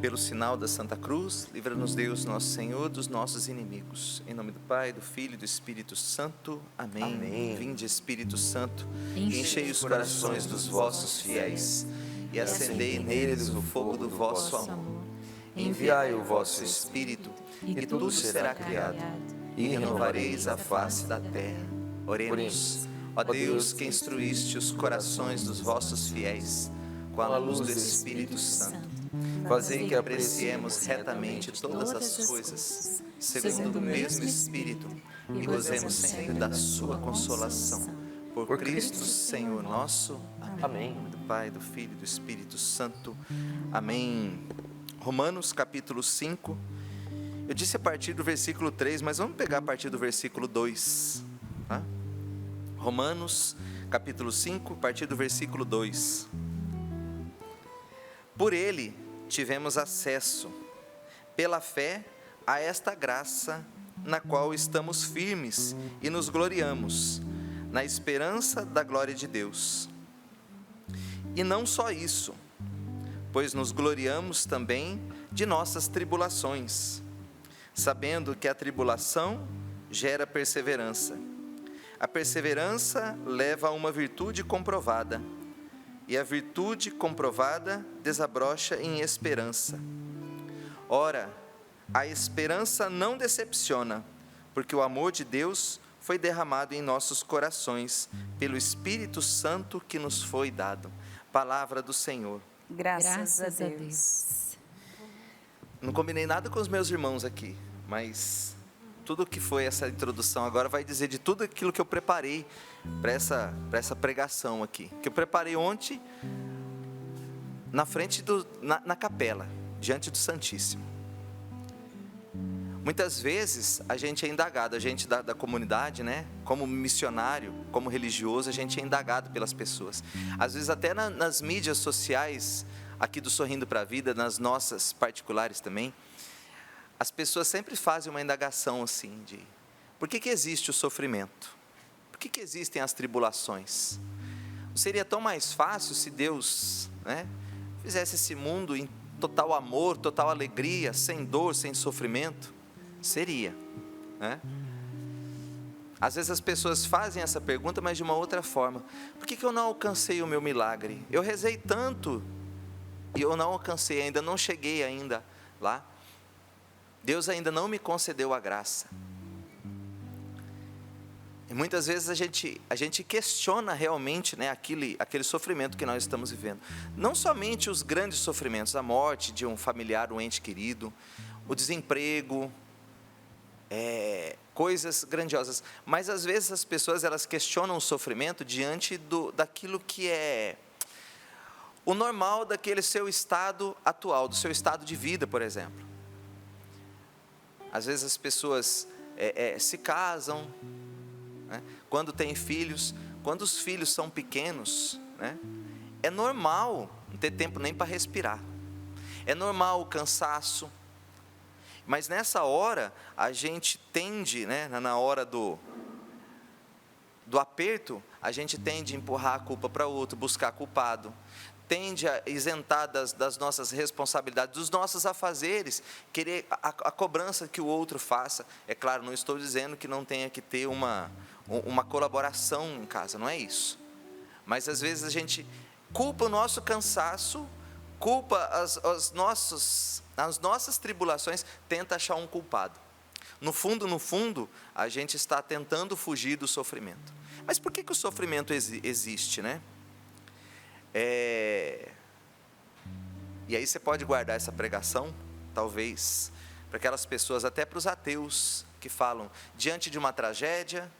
Pelo sinal da Santa Cruz, livra-nos Deus, nosso Senhor, dos nossos inimigos. Em nome do Pai, do Filho e do Espírito Santo. Amém. Amém. Vinde, Espírito Santo, Enchei enchei os corações dos vossos fiéis e acendei neles o fogo do vosso amor. Enviai o vosso Espírito e tudo será criado e renovareis a face da terra. Oremos. Ó Deus, que instruíste os corações dos vossos fiéis com a luz do Espírito Santo, fazei que apreciemos retamente todas as coisas, segundo o mesmo Espírito, e gozemos sempre da sua consolação. Por Cristo, Senhor nosso. Amém. Em nome do Pai, do Filho e do Espírito Santo. Amém. Romanos capítulo 5. Eu disse a partir do versículo 3, mas vamos pegar a partir do versículo 2. Tá? Romanos capítulo 5, a partir do versículo 2. Por ele tivemos acesso, pela fé, a esta graça na qual estamos firmes e nos gloriamos, na esperança da glória de Deus. E não só isso, pois nos gloriamos também de nossas tribulações, sabendo que a tribulação gera perseverança. A perseverança leva a uma virtude comprovada, e a virtude comprovada desabrocha em esperança. Ora, a esperança não decepciona, porque o amor de Deus foi derramado em nossos corações, pelo Espírito Santo que nos foi dado. Palavra do Senhor. Graças a Deus. Não combinei nada com os meus irmãos aqui, mas tudo que foi essa introdução agora vai dizer de tudo aquilo que eu preparei para essa pregação aqui. Que eu preparei ontem na frente na capela, diante do Santíssimo. Muitas vezes a gente é indagado, a gente da comunidade, né? Como missionário, como religioso, a gente é indagado pelas pessoas. Às vezes até nas mídias sociais, aqui do Sorrindo para a Vida, nas nossas particulares também, as pessoas sempre fazem uma indagação assim de: por que existe o sofrimento? Por que existem as tribulações? Não seria tão mais fácil se Deus, né, fizesse esse mundo em total amor, total alegria, sem dor, sem sofrimento? Seria, né? Às vezes as pessoas fazem essa pergunta, mas de uma outra forma: por que eu não alcancei o meu milagre? Eu rezei tanto e eu não alcancei ainda, não cheguei ainda lá. Deus ainda não me concedeu a graça. E muitas vezes a gente questiona realmente, né, aquele sofrimento que nós estamos vivendo. Não somente os grandes sofrimentos, a morte de um familiar, um ente querido, o desemprego, coisas grandiosas. Mas às vezes as pessoas elas questionam o sofrimento diante daquilo que é o normal daquele seu estado atual, do seu estado de vida, por exemplo. Às vezes as pessoas se casam, né? Quando têm filhos, quando os filhos são pequenos, né? É normal não ter tempo nem para respirar, é normal o cansaço, mas nessa hora a gente tende, né, na hora do aperto, a gente tende a empurrar a culpa para o outro, buscar culpado, tende a isentar das nossas responsabilidades, dos nossos afazeres, querer a cobrança que o outro faça. É claro, não estou dizendo que não tenha que ter uma colaboração em casa, não é isso. Mas às vezes a gente culpa o nosso cansaço, culpa as nossas tribulações, tenta achar um culpado. No fundo, a gente está tentando fugir do sofrimento. Mas por que o sofrimento existe, né? E aí você pode guardar essa pregação, talvez, para aquelas pessoas, até para os ateus, que falam, diante de uma tragédia,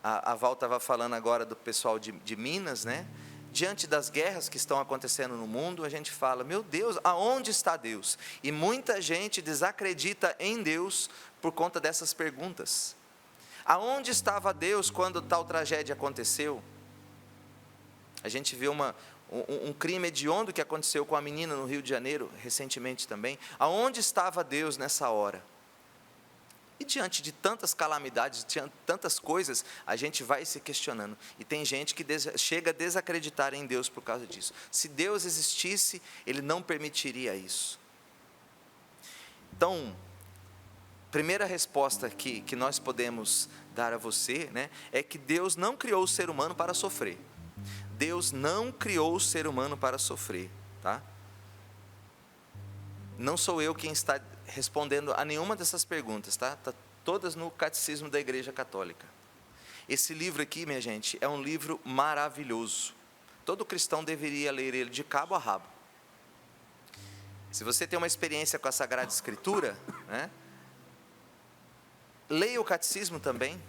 a Val estava falando agora do pessoal de Minas, né? Diante das guerras que estão acontecendo no mundo, a gente fala, meu Deus, aonde está Deus? E muita gente desacredita em Deus por conta dessas perguntas. Aonde estava Deus quando tal tragédia aconteceu? A gente viu um crime hediondo que aconteceu com a menina no Rio de Janeiro, recentemente também. Aonde estava Deus nessa hora? E diante de tantas calamidades, diante de tantas coisas, a gente vai se questionando. E tem gente que chega a desacreditar em Deus por causa disso. Se Deus existisse, Ele não permitiria isso. Então, primeira resposta que nós podemos dar a você, né, é que Deus não criou o ser humano para sofrer. Deus não criou o ser humano para sofrer, tá? Não sou eu quem está respondendo a nenhuma dessas perguntas, tá? Tá todas no Catecismo da Igreja Católica. Esse livro aqui, minha gente, é um livro maravilhoso. Todo cristão deveria ler ele de cabo a rabo. Se você tem uma experiência com a Sagrada Escritura, né, leia o Catecismo também.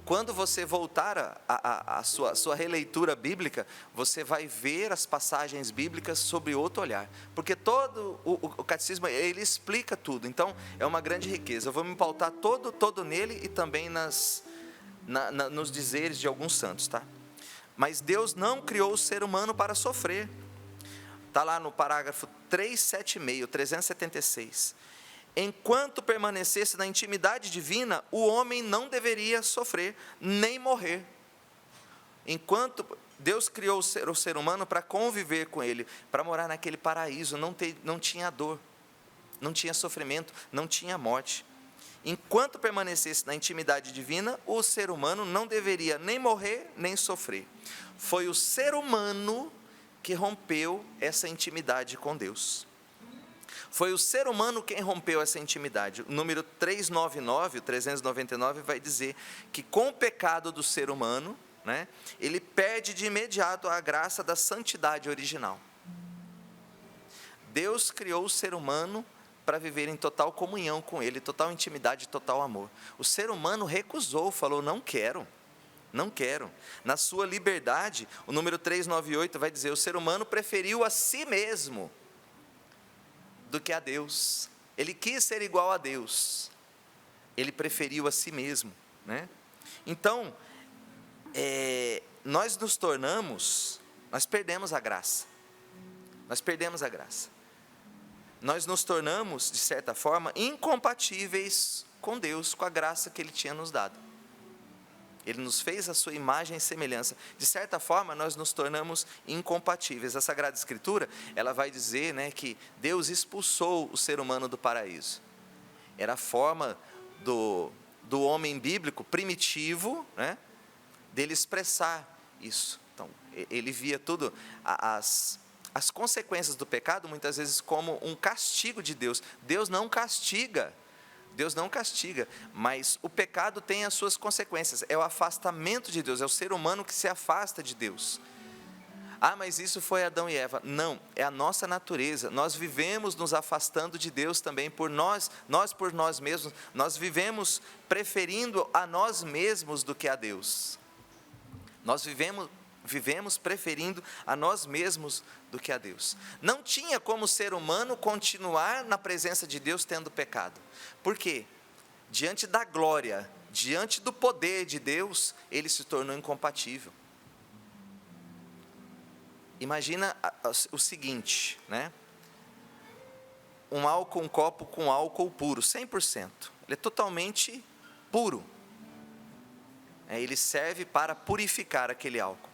Quando você voltar a sua releitura bíblica, você vai ver as passagens bíblicas sobre outro olhar. Porque todo o Catecismo, ele explica tudo. Então, é uma grande riqueza. Eu vou me pautar todo nele e também nos dizeres de alguns santos, tá? Mas Deus não criou o ser humano para sofrer. Está lá no parágrafo 376. Enquanto permanecesse na intimidade divina, o homem não deveria sofrer, nem morrer. Enquanto Deus criou o ser humano para conviver com ele, para morar naquele paraíso, não tinha dor, não tinha sofrimento, não tinha morte. Enquanto permanecesse na intimidade divina, o ser humano não deveria nem morrer, nem sofrer. Foi o ser humano que rompeu essa intimidade com Deus. Foi o ser humano quem rompeu essa intimidade. O número 399, o 399, vai dizer que com o pecado do ser humano, né, ele perde de imediato a graça da santidade original. Deus criou o ser humano para viver em total comunhão com ele, total intimidade, total amor. O ser humano recusou, falou, não quero. Não quero. Na sua liberdade, o número 398 vai dizer, o ser humano preferiu a si mesmo do que a Deus. Ele quis ser igual a Deus. Ele preferiu a si mesmo, né? Então, nós perdemos a graça. Nós perdemos a graça. Nós nos tornamos, de certa forma, incompatíveis com Deus, com a graça que Ele tinha nos dado. Ele nos fez a sua imagem e semelhança. De certa forma, nós nos tornamos incompatíveis. A Sagrada Escritura, ela vai dizer, né, que Deus expulsou o ser humano do paraíso. Era a forma do homem bíblico, primitivo, né, dele expressar isso. Então, ele via tudo, as consequências do pecado, muitas vezes, como um castigo de Deus. Deus não castiga, mas o pecado tem as suas consequências, é o afastamento de Deus, é o ser humano que se afasta de Deus. Ah, mas isso foi Adão e Eva. Não, é a nossa natureza, nós vivemos nos afastando de Deus também, por nós por nós mesmos, nós vivemos preferindo a nós mesmos do que a Deus. Nós vivemos preferindo a nós mesmos do que a Deus. Não tinha como o ser humano continuar na presença de Deus tendo pecado. Por quê? Diante da glória, diante do poder de Deus, ele se tornou incompatível. Imagina o seguinte, né? Um copo com álcool puro, 100%. Ele é totalmente puro. Ele serve para purificar aquele álcool.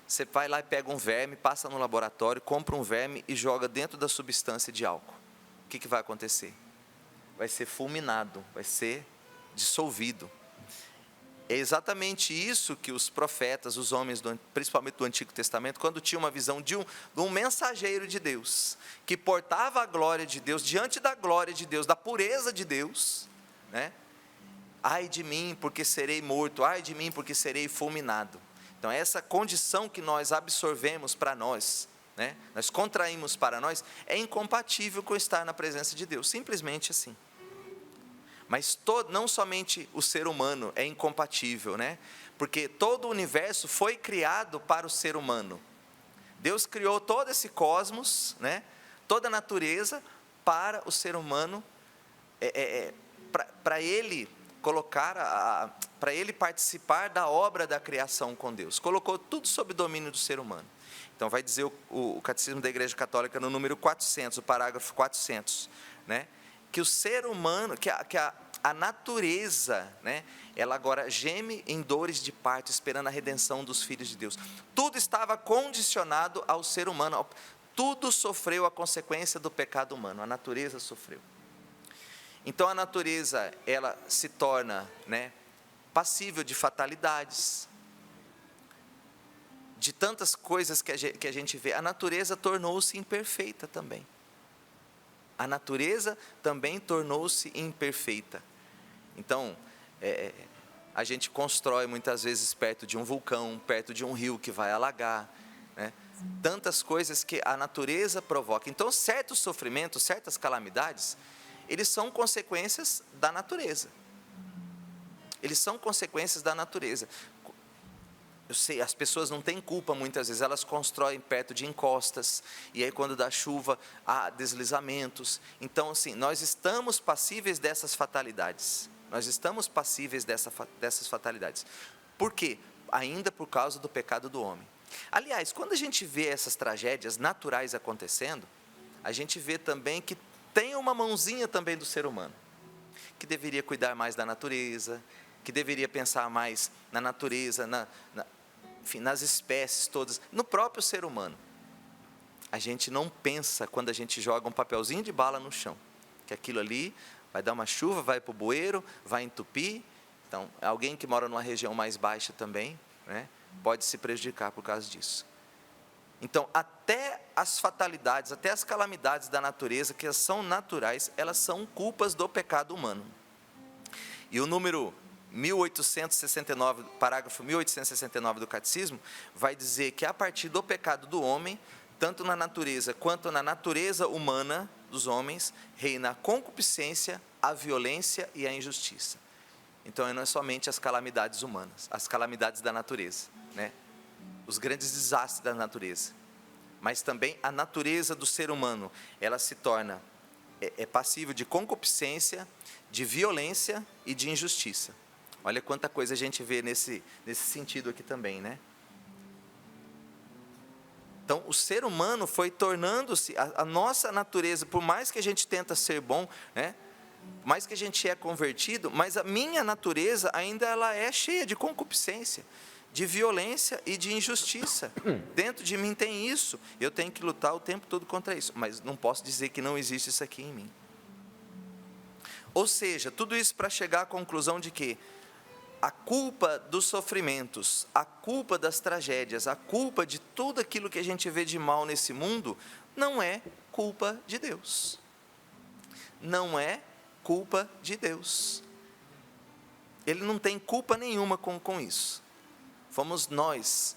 Você vai lá e pega um verme, passa no laboratório, compra um verme e joga dentro da substância de álcool. O que vai acontecer? Vai ser fulminado, vai ser dissolvido. É exatamente isso que os profetas, os homens, principalmente do Antigo Testamento, quando tinham uma visão de um mensageiro de Deus, que portava a glória de Deus, diante da glória de Deus, da pureza de Deus, né? Ai de mim, porque serei morto, ai de mim, porque serei fulminado. Então, essa condição que nós absorvemos para nós, né, nós contraímos para nós, é incompatível com estar na presença de Deus, simplesmente assim. Mas não somente o ser humano é incompatível, né, porque todo o universo foi criado para o ser humano. Deus criou todo esse cosmos, né, toda a natureza para o ser humano, para ele para ele participar da obra da criação com Deus. Colocou tudo sob domínio do ser humano. Então, vai dizer o Catecismo da Igreja Católica, no número 400, o parágrafo 400, né, que o ser humano, que a natureza, né, ela agora geme em dores de parto, esperando a redenção dos filhos de Deus. Tudo estava condicionado ao ser humano, tudo sofreu a consequência do pecado humano, a natureza sofreu. Então a natureza, ela se torna, né, passível de fatalidades, de tantas coisas que a gente vê. A natureza tornou-se imperfeita também. A natureza também tornou-se imperfeita. Então, a gente constrói muitas vezes perto de um vulcão, perto de um rio que vai alagar, né? Tantas coisas que a natureza provoca. Então, certos sofrimentos, certas calamidades, eles são consequências da natureza. Eles são consequências da natureza. Eu sei, as pessoas não têm culpa muitas vezes, elas constroem perto de encostas, e aí quando dá chuva, há deslizamentos. Então, assim, nós estamos passíveis dessas fatalidades. Nós estamos passíveis dessas fatalidades. Por quê? Ainda por causa do pecado do homem. Aliás, quando a gente vê essas tragédias naturais acontecendo, a gente vê também que tem uma mãozinha também do ser humano, que deveria cuidar mais da natureza, que deveria pensar mais na natureza, enfim, nas espécies todas, no próprio ser humano. A gente não pensa quando a gente joga um papelzinho de bala no chão, que aquilo ali vai dar uma chuva, vai para o bueiro, vai entupir. Então, alguém que mora numa região mais baixa também, né, pode se prejudicar por causa disso. Então, até as fatalidades, até as calamidades da natureza, que são naturais, elas são culpas do pecado humano. E o número 1869, parágrafo 1869 do Catecismo, vai dizer que a partir do pecado do homem, tanto na natureza quanto na natureza humana dos homens, reina a concupiscência, a violência e a injustiça. Então, não é somente as calamidades humanas, as calamidades da natureza, né? Os grandes desastres da natureza, mas também a natureza do ser humano, ela se torna passível de concupiscência, de violência e de injustiça. Olha quanta coisa a gente vê nesse sentido aqui também, né? Então, o ser humano foi tornando-se, a nossa natureza, por mais que a gente tenta ser bom, né? Por mais que a gente é convertido, mas a minha natureza ainda ela é cheia de concupiscência, de violência e de injustiça. Dentro de mim tem isso. Eu tenho que lutar o tempo todo contra isso. Mas não posso dizer que não existe isso aqui em mim. Ou seja, tudo isso para chegar à conclusão de que a culpa dos sofrimentos, a culpa das tragédias, a culpa de tudo aquilo que a gente vê de mal nesse mundo, não é culpa de Deus. Não é culpa de Deus. Ele não tem culpa nenhuma com isso. Fomos nós,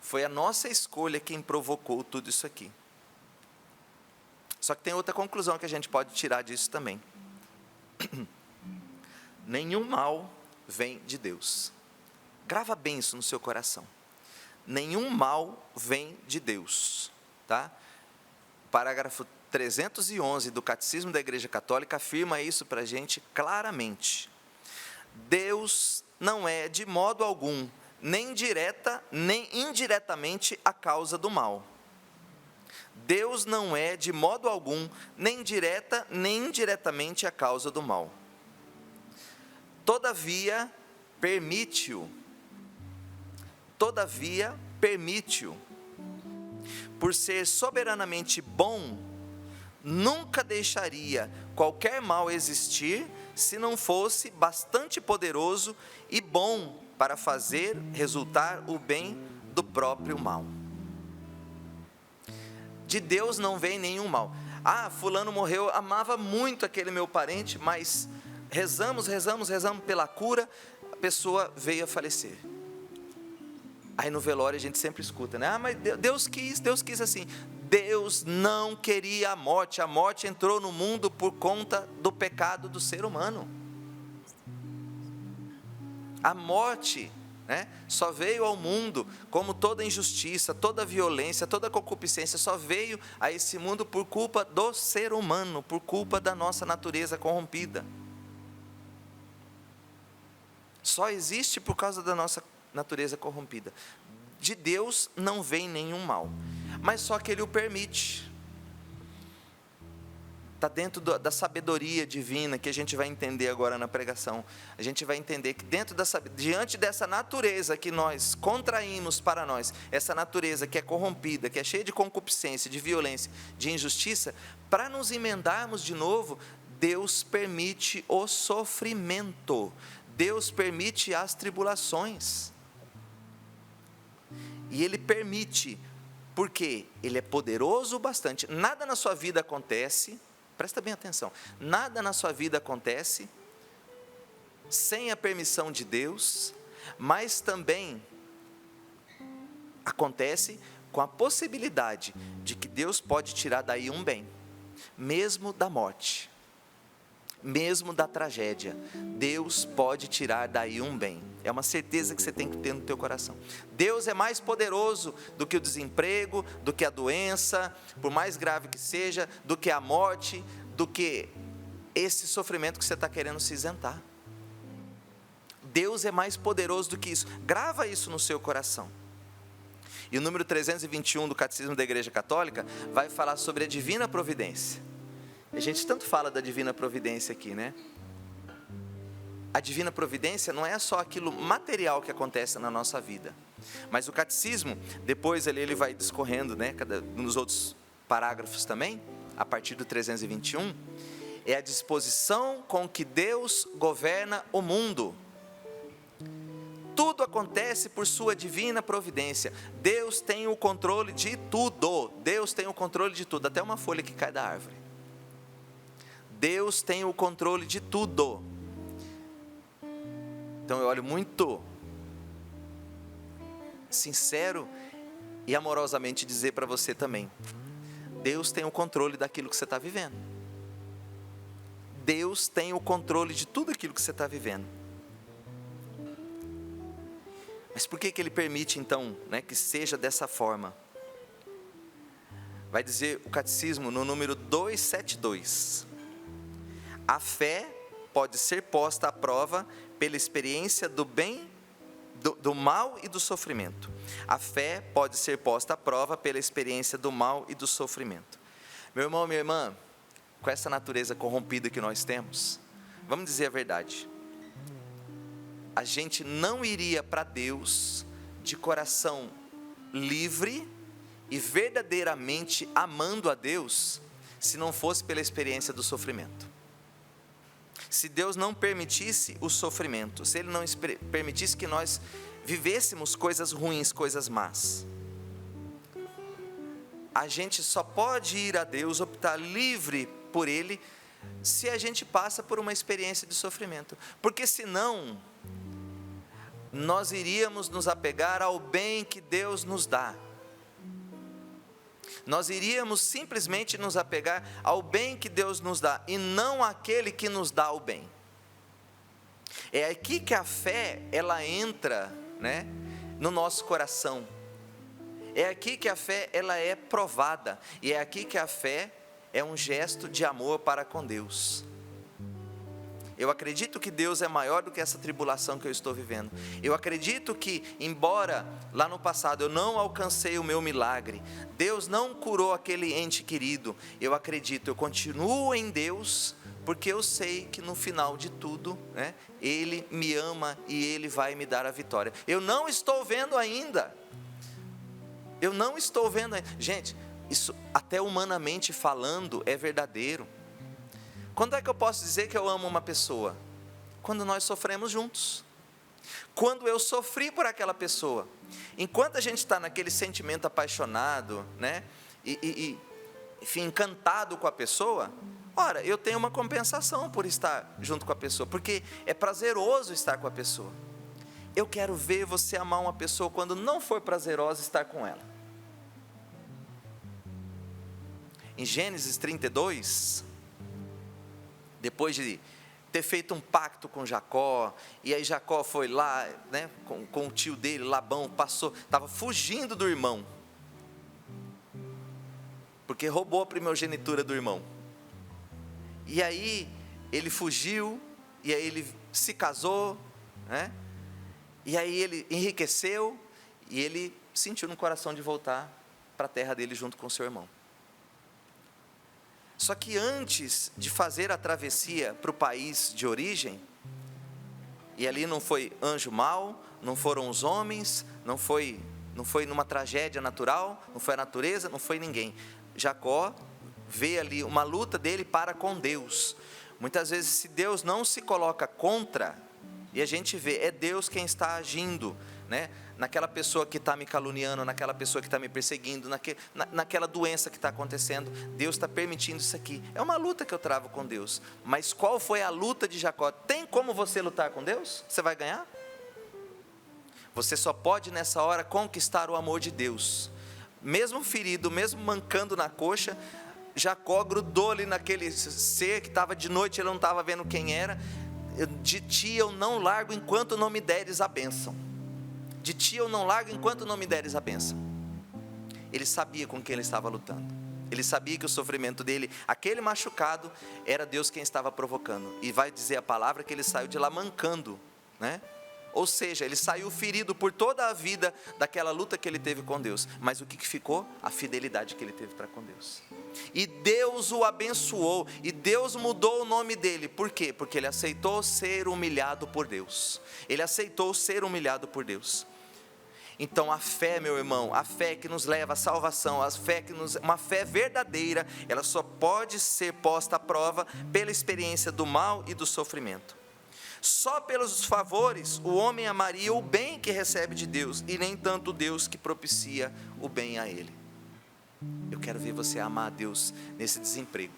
foi a nossa escolha quem provocou tudo isso aqui. Só que tem outra conclusão que a gente pode tirar disso também. Nenhum mal vem de Deus. Grava bem isso no seu coração. Nenhum mal vem de Deus, tá? Parágrafo 311 do Catecismo da Igreja Católica afirma isso para a gente claramente. Deus não é de modo algum, nem direta, nem indiretamente a causa do mal. Deus não é de modo algum, nem direta, nem indiretamente a causa do mal. Todavia, permite-o. Todavia, permite-o. Por ser soberanamente bom, nunca deixaria qualquer mal existir, se não fosse bastante poderoso e bom para fazer resultar o bem do próprio mal. De Deus não vem nenhum mal. Ah, fulano morreu, amava muito aquele meu parente, mas rezamos pela cura, a pessoa veio a falecer. Aí no velório a gente sempre escuta, né? Ah, mas Deus quis assim. Deus não queria a morte entrou no mundo por conta do pecado do ser humano. A morte, né, só veio ao mundo, como toda injustiça, toda violência, toda concupiscência, só veio a esse mundo por culpa do ser humano, por culpa da nossa natureza corrompida. Só existe por causa da nossa natureza corrompida. De Deus não vem nenhum mal, mas só que Ele o permite. Está dentro da sabedoria divina, que a gente vai entender agora na pregação. A gente vai entender que diante dessa natureza que nós contraímos para nós, essa natureza que é corrompida, que é cheia de concupiscência, de violência, de injustiça, para nos emendarmos de novo, Deus permite o sofrimento, Deus permite as tribulações. E Ele permite, porque Ele é poderoso o bastante. Nada na sua vida acontece, presta bem atenção, nada na sua vida acontece sem a permissão de Deus, mas também acontece com a possibilidade de que Deus pode tirar daí um bem, mesmo da morte, mesmo da tragédia, Deus pode tirar daí um bem. É uma certeza que você tem que ter no teu coração. Deus é mais poderoso do que o desemprego, do que a doença, por mais grave que seja, do que a morte, do que esse sofrimento que você está querendo se isentar. Deus é mais poderoso do que isso. Grava isso no seu coração. E o número 321 do Catecismo da Igreja Católica vai falar sobre a divina providência. A gente tanto fala da divina providência aqui, né? A divina providência não é só aquilo material que acontece na nossa vida, mas o catecismo, depois ele vai discorrendo, né, nos outros parágrafos também, a partir do 321, é a disposição com que Deus governa o mundo. Tudo acontece por sua divina providência. Deus tem o controle de tudo. Deus tem o controle de tudo, até uma folha que cai da árvore. Deus tem o controle de tudo. Então eu olho muito sincero e amorosamente dizer para você também: Deus tem o controle daquilo que você está vivendo. Deus tem o controle de tudo aquilo que você está vivendo. Mas por que Ele permite então, né, que seja dessa forma? Vai dizer o catecismo no número 272. A fé pode ser posta à prova pela experiência do bem, do mal e do sofrimento. A fé pode ser posta à prova pela experiência do mal e do sofrimento. Meu irmão, minha irmã, com essa natureza corrompida que nós temos, vamos dizer a verdade, a gente não iria para Deus de coração livre e verdadeiramente amando a Deus, se não fosse pela experiência do sofrimento. Se Deus não permitisse o sofrimento, se Ele não permitisse que nós vivêssemos coisas ruins, coisas más, a gente só pode ir a Deus, optar livre por Ele, se a gente passa por uma experiência de sofrimento. Porque senão, nós iríamos nos apegar ao bem que Deus nos dá. Nós iríamos simplesmente nos apegar ao bem que Deus nos dá, e não àquele que nos dá o bem. É aqui que a fé, ela entra, né, no nosso coração. É aqui que a fé, ela é provada. E é aqui que a fé é um gesto de amor para com Deus. Eu acredito que Deus é maior do que essa tribulação que eu estou vivendo. Eu acredito que, embora lá no passado eu não alcancei o meu milagre, Deus não curou aquele ente querido, eu acredito, eu continuo em Deus, porque eu sei que no final de tudo, né, Ele me ama e Ele vai me dar a vitória. Eu não estou vendo ainda. Eu não estou vendo ainda. Gente, isso até humanamente falando é verdadeiro. Quando é que eu posso dizer que eu amo uma pessoa? Quando nós sofremos juntos. Quando eu sofri por aquela pessoa. Enquanto a gente está naquele sentimento apaixonado, né? Enfim, encantado com a pessoa, ora, eu tenho uma compensação por estar junto com a pessoa, porque é prazeroso estar com a pessoa. Eu quero ver você amar uma pessoa quando não for prazeroso estar com ela. Em Gênesis 32... depois de ter feito um pacto com Jacó, e aí Jacó foi lá, né, com o tio dele, Labão, estava fugindo do irmão, porque roubou a primogenitura do irmão, e aí ele fugiu, e aí ele se casou, né, e aí ele enriqueceu, e ele sentiu no coração de voltar para a terra dele junto com seu irmão. Só que antes de fazer a travessia para o país de origem, e ali não foi anjo mau, não foram os homens, não foi numa tragédia natural, não foi a natureza, não foi ninguém. Jacó vê ali uma luta dele para com Deus, Muitas vezes, se Deus não se coloca contra, e a gente vê, é Deus quem está agindo, né? Naquela pessoa que está me caluniando, naquela pessoa que está me perseguindo, naquela doença que está acontecendo, Deus está permitindo isso aqui. É uma luta que eu travo com Deus. Mas qual foi a luta de Jacó? Tem como você lutar com Deus? Você vai ganhar? Você só pode nessa hora conquistar o amor de Deus. Mesmo ferido, mesmo mancando na coxa, Jacó grudou ali naquele ser que estava de noite, ele não estava vendo quem era. De ti eu não largo enquanto não me deres a bênção. De ti eu não largo enquanto não me deres a bênção. Ele sabia com quem ele estava lutando. Ele sabia que o sofrimento dele, aquele machucado, era Deus quem estava provocando. E vai dizer a palavra que ele saiu de lá mancando, né? Ou seja, ele saiu ferido por toda a vida daquela luta que ele teve com Deus. Mas o que ficou? A fidelidade que ele teve para com Deus. E Deus o abençoou, e Deus mudou o nome dele. Por quê? Porque ele aceitou ser humilhado por Deus. Ele aceitou ser humilhado por Deus. Então a fé, meu irmão, a fé que nos leva à salvação, uma fé verdadeira, ela só pode ser posta à prova pela experiência do mal e do sofrimento. Só pelos favores o homem amaria o bem que recebe de Deus, e nem tanto Deus que propicia o bem a ele. Eu quero ver você amar a Deus nesse desemprego.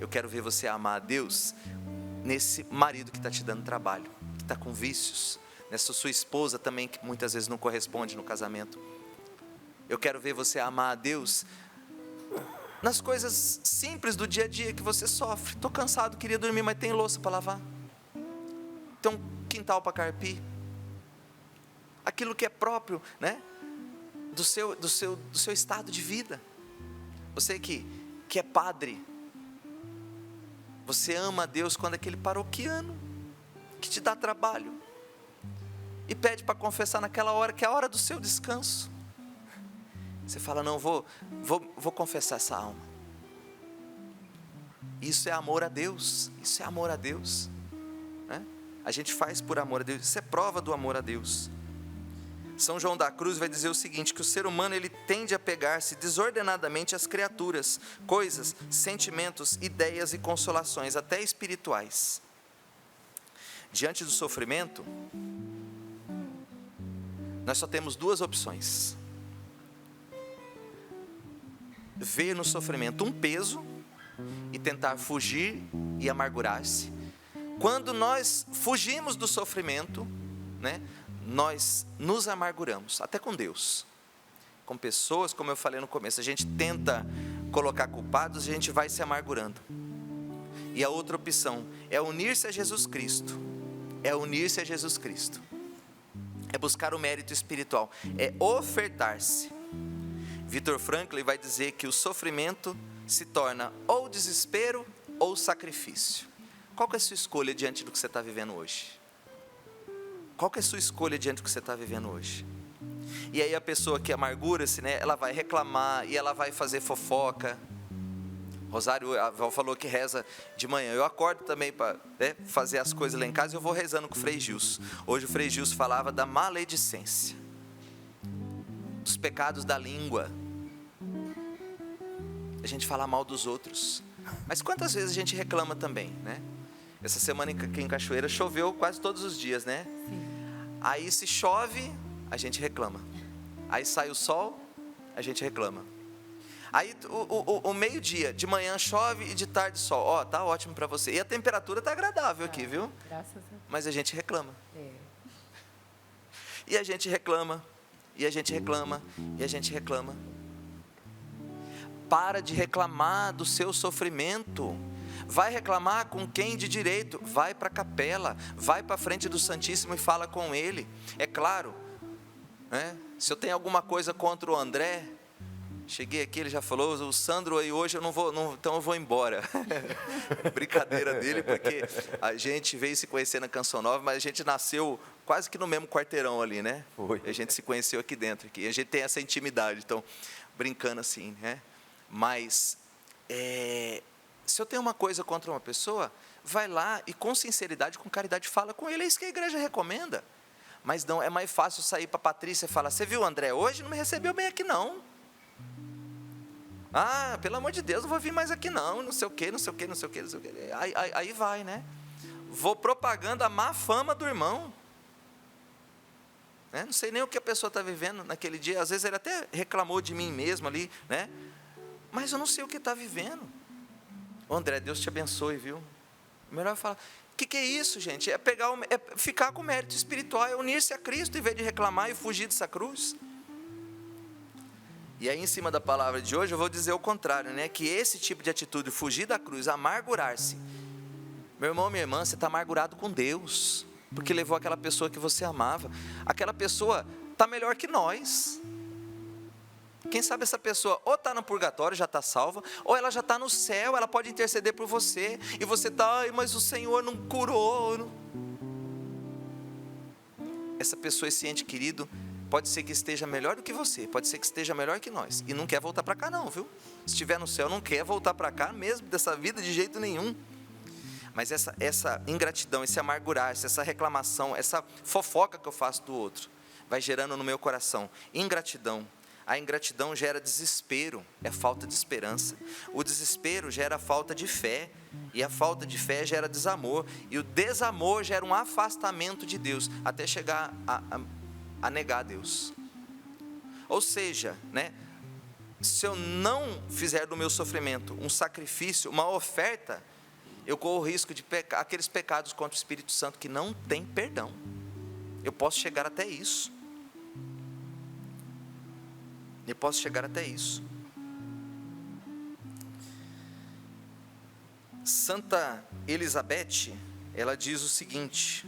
Eu quero ver você amar a Deus nesse marido que está te dando trabalho, que está com vícios, nessa sua esposa também que muitas vezes não corresponde no casamento. Eu quero ver você amar a Deus nas coisas simples do dia a dia que você sofre. Estou cansado, queria dormir, mas tem louça para lavar. Tem um quintal para carpir. Aquilo que é próprio, né? Do seu estado de vida. Você que é padre, você ama a Deus quando aquele paroquiano que te dá trabalho e pede para confessar naquela hora, que é a hora do seu descanso. Você fala, não, vou confessar essa alma. Isso é amor a Deus. Isso é amor a Deus, né? A gente faz por amor a Deus. Isso é prova do amor a Deus. São João da Cruz vai dizer o seguinte, que o ser humano ele tende a pegar-se desordenadamente às criaturas, coisas, sentimentos, ideias e consolações, até espirituais. Diante do sofrimento, nós só temos duas opções: ver no sofrimento um peso e tentar fugir e amargurar-se. Quando nós fugimos do sofrimento, né, nós nos amarguramos, até com Deus, com pessoas, como eu falei no começo, a gente tenta colocar culpados, a gente vai se amargurando. E a outra opção é unir-se a Jesus Cristo, é buscar o mérito espiritual, é ofertar-se. Victor Franklin vai dizer que o sofrimento se torna ou desespero ou sacrifício. Qual que é a sua escolha diante do que você está vivendo hoje? Qual que é a sua escolha diante do que você está vivendo hoje? E aí a pessoa que amargura-se, né, ela vai reclamar e ela vai fazer fofoca. Rosário, a avó falou que reza de manhã. Eu acordo também para fazer as coisas lá em casa e eu vou rezando com o Frei Gilson. Hoje o Frei Gilson falava da maledicência, dos pecados da língua. A gente fala mal dos outros. Mas quantas vezes a gente reclama também, né? Essa semana aqui em Cachoeira choveu quase todos os dias, né? Sim. Aí se chove, a gente reclama. Aí sai o sol, a gente reclama. Aí o meio-dia, de manhã chove e de tarde sol. Ó, tá ótimo para você. E a temperatura tá agradável aqui, viu? Graças a Deus. Mas a gente reclama. É. E a gente reclama, e a gente reclama, e a gente reclama. Para de reclamar do seu sofrimento. Vai reclamar com quem de direito? Vai para a capela, vai para a frente do Santíssimo e fala com ele. É claro, né? Se eu tenho alguma coisa contra o André, cheguei aqui, ele já falou, o Sandro aí hoje eu não vou, então eu vou embora. Brincadeira dele, porque a gente veio se conhecer na Canção Nova, mas a gente nasceu quase que no mesmo quarteirão ali, né? Foi. A gente se conheceu aqui dentro, aqui. A gente tem essa intimidade, então, brincando assim, né? Mas, se eu tenho uma coisa contra uma pessoa, vai lá e com sinceridade, com caridade, fala com ele. É isso que a igreja recomenda. Mas não, é mais fácil sair para a Patrícia e falar, você viu, André, hoje não me recebeu bem aqui não. Ah, pelo amor de Deus, não vou vir mais aqui não, não sei o quê, não sei o quê, não sei o quê, não sei o quê. Aí vai, né? Vou propagando a má fama do irmão. Né? Não sei nem o que a pessoa está vivendo naquele dia. Às vezes ele até reclamou de mim mesmo ali, né? Mas eu não sei o que está vivendo. Ô André, Deus te abençoe, viu? Melhor falar, o que é isso, gente? É ficar com mérito espiritual, é unir-se a Cristo, em vez de reclamar e fugir dessa cruz. E aí, em cima da palavra de hoje, eu vou dizer o contrário, né? Que esse tipo de atitude, fugir da cruz, amargurar-se. Meu irmão, minha irmã, você está amargurado com Deus, porque levou aquela pessoa que você amava. Aquela pessoa está melhor que nós. Quem sabe essa pessoa ou está no purgatório, já está salva, ou ela já está no céu, ela pode interceder por você, e você está, ai, mas o Senhor não curou. Essa pessoa, esse ente querido, pode ser que esteja melhor do que você, pode ser que esteja melhor que nós, e não quer voltar para cá não, viu? Se estiver no céu, não quer voltar para cá mesmo, dessa vida, de jeito nenhum. Mas essa ingratidão, esse amargurar-se, essa reclamação, essa fofoca que eu faço do outro, vai gerando no meu coração ingratidão. A ingratidão gera desespero, é falta de esperança. O desespero gera falta de fé, e a falta de fé gera desamor, e o desamor gera um afastamento de Deus, até chegar a negar a Deus. Ou seja, né, se eu não fizer do meu sofrimento um sacrifício, uma oferta, eu corro o risco de pecar aqueles pecados contra o Espírito Santo que não tem perdão. Eu posso chegar até isso. Eu posso chegar até isso. Santa Elizabeth, ela diz o seguinte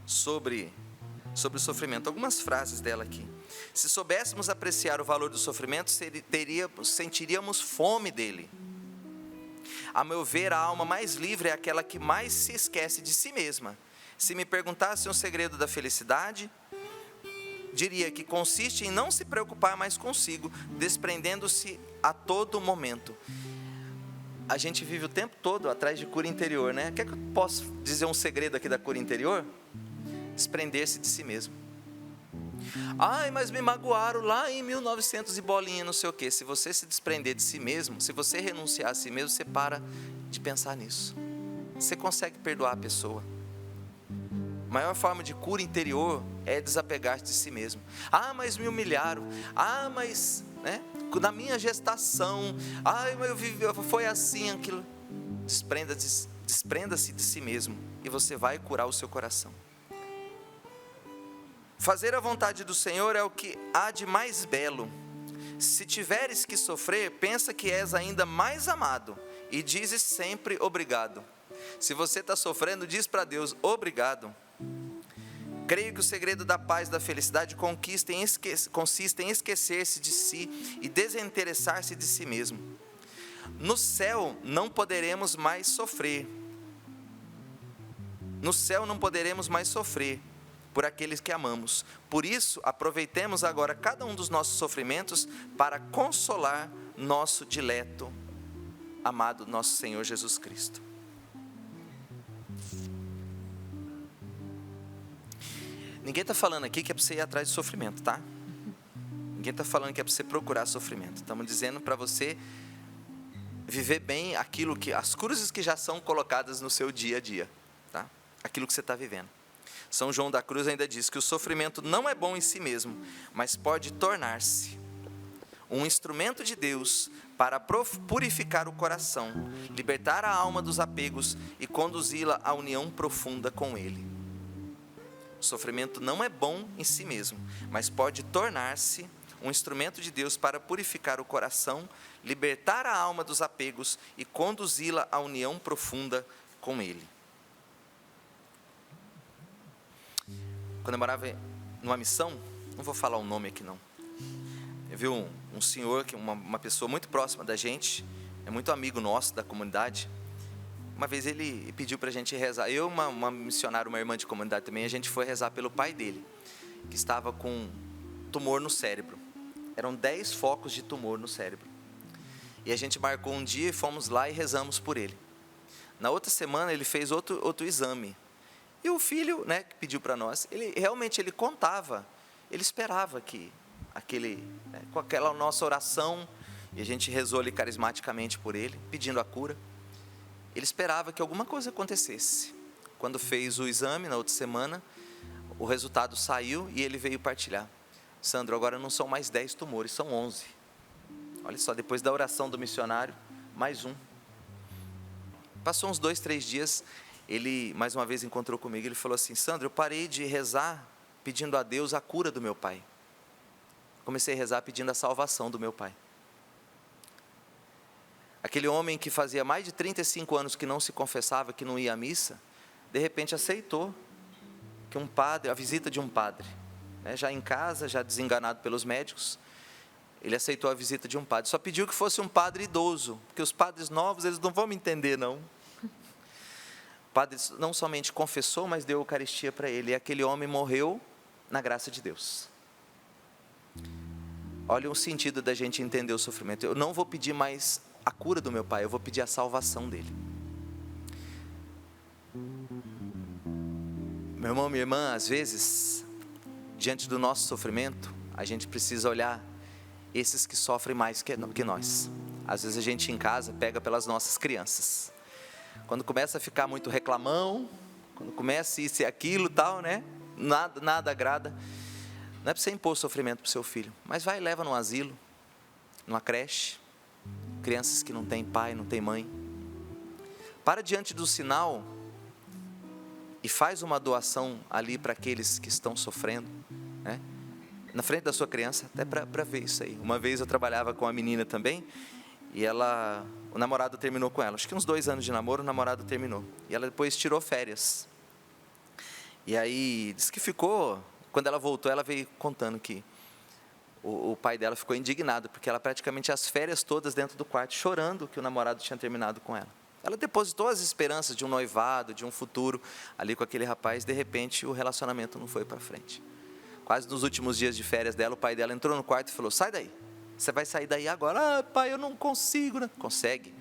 sobre o sofrimento. Algumas frases dela aqui. Se soubéssemos apreciar o valor do sofrimento, sentiríamos fome dele. A meu ver, a alma mais livre é aquela que mais se esquece de si mesma. Se me perguntasse um segredo da felicidade, diria que consiste em não se preocupar mais consigo, desprendendo-se a todo momento. A gente vive o tempo todo atrás de cura interior, né? Quer que eu possa dizer um segredo aqui da cura interior? Desprender-se de si mesmo. Ai, mas me magoaram lá em 1900 e bolinha, não sei o quê. Se você se desprender de si mesmo, se você renunciar a si mesmo, você para de pensar nisso. Você consegue perdoar a pessoa. A maior forma de cura interior é desapegar-se de si mesmo. Ah, mas me humilharam. Ah, mas, né, na minha gestação. Ai, mas foi assim, aquilo. Desprenda-se de si mesmo e você vai curar o seu coração. Fazer a vontade do Senhor é o que há de mais belo. Se tiveres que sofrer, pensa que és ainda mais amado e dizes sempre obrigado. Se você está sofrendo, diz para Deus obrigado. Creio que o segredo da paz e da felicidade consiste em esquecer-se de si e desinteressar-se de si mesmo. No céu não poderemos mais sofrer. No céu não poderemos mais sofrer por aqueles que amamos. Por isso, aproveitemos agora cada um dos nossos sofrimentos para consolar nosso dileto, amado nosso Senhor Jesus Cristo. Ninguém está falando aqui que é para você ir atrás de sofrimento, tá? Ninguém está falando que é para você procurar sofrimento. Estamos dizendo para você viver bem as cruzes que já são colocadas no seu dia a dia, tá? Aquilo que você está vivendo. São João da Cruz ainda diz que o sofrimento não é bom em si mesmo, mas pode tornar-se um instrumento de Deus para purificar o coração, libertar a alma dos apegos e conduzi-la à união profunda com Ele. O sofrimento não é bom em si mesmo, mas pode tornar-se um instrumento de Deus para purificar o coração, libertar a alma dos apegos e conduzi-la à união profunda com Ele. Quando eu morava numa missão, não vou falar o nome aqui não, eu vi um senhor, uma pessoa muito próxima da gente, é muito amigo nosso da comunidade. Uma vez ele pediu para a gente rezar, eu, uma missionária, uma irmã de comunidade também, a gente foi rezar pelo pai dele, que estava com tumor no cérebro. Eram 10 focos de tumor no cérebro. E a gente marcou um dia e fomos lá e rezamos por ele. Na outra semana ele fez outro exame. E o filho, né, que pediu para nós, ele realmente contava, ele esperava que com aquela nossa oração, e a gente rezou ali carismaticamente por ele, pedindo a cura. Ele esperava que alguma coisa acontecesse. Quando fez o exame na outra semana, o resultado saiu e ele veio partilhar: Sandro, agora não são mais 10 tumores, são 11. Olha só, depois da oração do missionário, mais um. Passou uns 2, 3 dias, ele mais uma vez encontrou comigo, ele falou assim: Sandro, eu parei de rezar pedindo a Deus a cura do meu pai. Comecei a rezar pedindo a salvação do meu pai. Aquele homem que fazia mais de 35 anos que não se confessava, que não ia à missa, de repente aceitou que a visita de um padre, já em casa, já desenganado pelos médicos, ele aceitou a visita de um padre. Só pediu que fosse um padre idoso, porque os padres novos, eles não vão me entender, não. O padre não somente confessou, mas deu a Eucaristia para ele, e aquele homem morreu na graça de Deus. Olha o sentido da gente entender o sofrimento. Eu não vou pedir mais a cura do meu pai, eu vou pedir a salvação dele. Meu irmão, minha irmã, às vezes, diante do nosso sofrimento, a gente precisa olhar esses que sofrem mais que nós. Às vezes a gente em casa pega pelas nossas crianças. Quando começa a ficar muito reclamão, quando começa isso e aquilo tal, nada agrada. Não é para você impor sofrimento para o seu filho, mas vai e leva num asilo, numa creche, crianças que não têm pai, não têm mãe. Para diante do sinal e faz uma doação ali para aqueles que estão sofrendo, na frente da sua criança, até para ver isso aí. Uma vez eu trabalhava com uma menina também, e o namorado terminou com ela, acho que uns 2 anos de namoro, o namorado terminou, e ela depois tirou férias, e aí disse que ficou, quando ela voltou, ela veio contando que o pai dela ficou indignado, porque ela praticamente as férias todas dentro do quarto, chorando que o namorado tinha terminado com ela. Ela depositou as esperanças de um noivado, de um futuro ali com aquele rapaz, de repente o relacionamento não foi para frente. Quase nos últimos dias de férias dela, o pai dela entrou no quarto e falou: sai daí, você vai sair daí agora. Pai, eu não consigo. Consegue,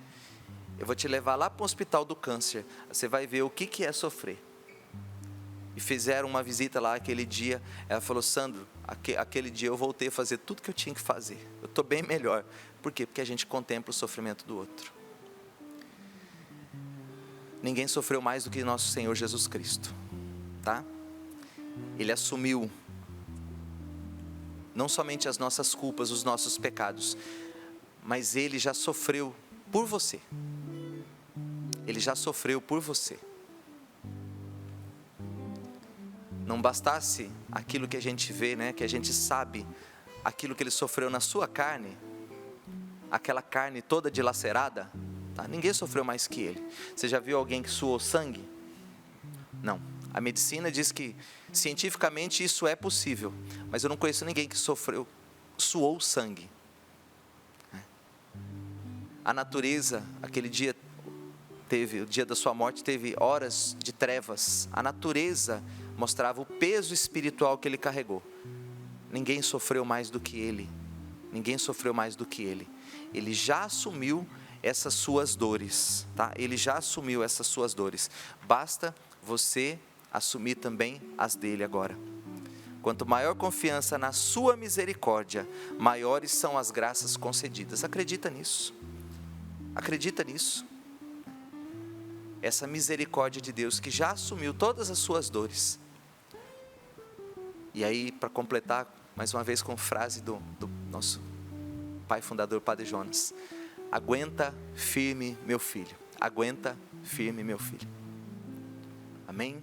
eu vou te levar lá para o hospital do câncer, você vai ver o que é sofrer. E fizeram uma visita lá aquele dia. Ela falou: Sandro, aquele dia eu voltei a fazer tudo que eu tinha que fazer, eu estou bem melhor. Por quê? Porque a gente contempla o sofrimento do outro. Ninguém sofreu mais do que nosso Senhor Jesus Cristo, tá? Ele assumiu não somente as nossas culpas, os nossos pecados, mas Ele já sofreu por você. Ele já sofreu por você. Não bastasse aquilo que a gente vê, que a gente sabe, aquilo que Ele sofreu na sua carne, aquela carne toda dilacerada, tá? Ninguém sofreu mais que Ele. Você já viu alguém que suou sangue? Não. A medicina diz que cientificamente isso é possível, mas eu não conheço ninguém que suou sangue. A natureza, aquele dia o dia da sua morte, teve horas de trevas. A natureza mostrava o peso espiritual que ele carregou. Ninguém sofreu mais do que ele. Ninguém sofreu mais do que ele. Ele já assumiu essas suas dores, tá? Ele já assumiu essas suas dores. Basta você assumir também as dele agora. Quanto maior confiança na sua misericórdia, maiores são as graças concedidas. Acredita nisso. Acredita nisso. Essa misericórdia de Deus que já assumiu todas as suas dores. E aí, para completar, mais uma vez com frase do nosso pai fundador, Padre Jonas: aguenta firme, meu filho. Aguenta firme, meu filho. Amém?